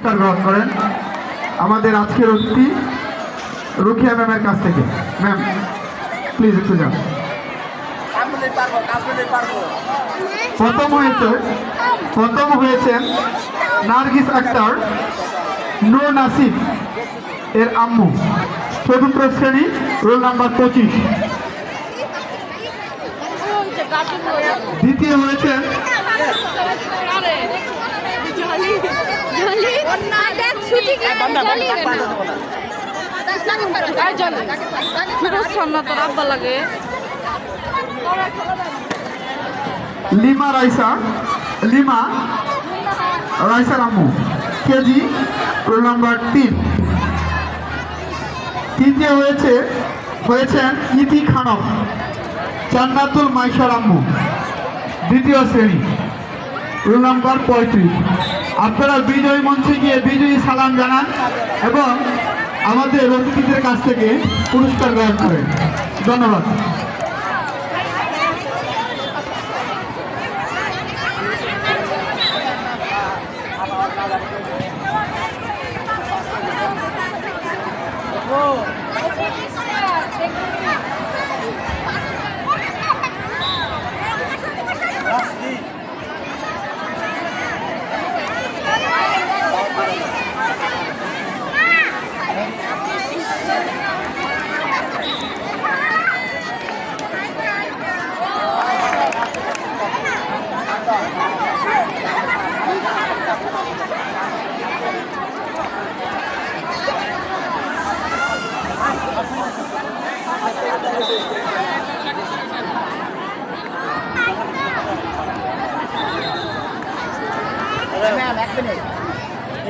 পুরস্কার গ্রহণ করেন আমাদের আজকের অতিথি রুখিয়া ম্যামের কাছ থেকে। ম্যাম প্লিজ একটু যান। প্রথম হয়েছেন নার্গিস আক্তার নূর নাসিব এর আম্মু, চতুর্থ শ্রেণী, রোল নাম্বার 25। দ্বিতীয় হয়েছেন লিমা রাইসার আম্মু, কেজি, রোল নাম্বার 3। তৃতীয় হয়েছেন ইতি খানম জান্নাতুল মাইশার আম্মু, দ্বিতীয় শ্রেণী, রোল নাম্বার 35। আপনারা বিজয়ী মঞ্চে গিয়ে বিজয়ী সালাম জানান এবং আমাদের অতিথিদের কাছ থেকে পুরস্কার গ্রহণ করেন। ধন্যবাদ।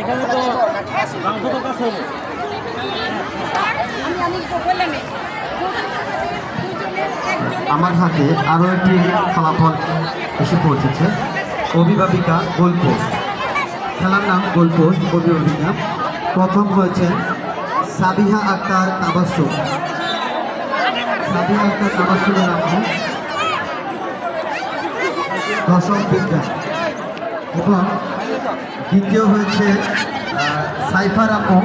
এখানে তো মাংস তো কাছে হবে। আমার হাতে আরও একটি ফলাফল এসে পৌঁছেছে। অভিভাবিকা গোলপোস্ট, খেলার নাম গোলপোস্ট। অভিভাবিকা প্রথম হয়েছে সাবিহা আক্তার তাবাসসুম, নাম দশম বিজ্ঞান। এবং দ্বিতীয় হয়েছে সাইফার আম্মু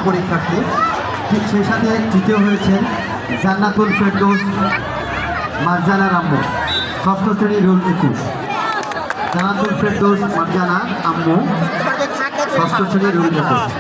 পরীক্ষার্থী। ঠিক সেই সাথে তৃতীয় হয়েছে জান্নাতুল ফেরদৌস মারজানার আম্মু, ষষ্ঠ শ্রেণী, রোল 21। জান্নাতুল ফেরদৌস মারজানা আম্মু, ষষ্ঠ শ্রেণী, রোল 21।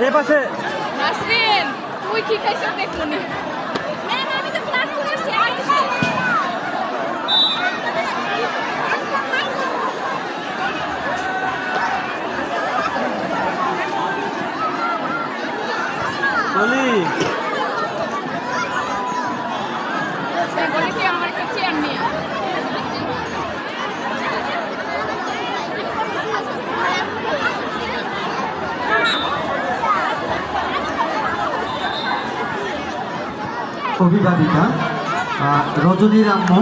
এ পাশে নাসরিন তুই কি খাইছিস দেখলনি? ম্যাম আমি তো ক্লাস করে এসেছি। বলি বলে কি আমার একটা চেয়ার নিয়ে অভিভাবিকা রজনীর আম্মু,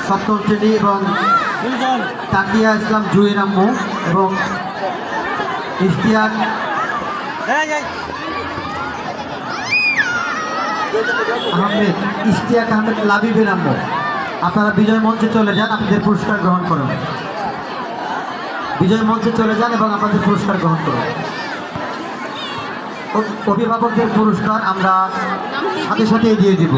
সপ্তম শ্রেণী, এবং তাকিয়া ইসলাম জুয়ের আম্মু, এবং ইশতিয়াক আহমেদ লাবিবের আম্মু। আপনারা বিজয় মঞ্চে চলে যান, আপনাদের পুরস্কার গ্রহণ করুন। বিজয় মঞ্চে চলে যান এবং আপনাদের পুরস্কার গ্রহণ করুন। অভিভাবকদের পুরস্কার আমরা সাথে সাথে দিয়ে দিব।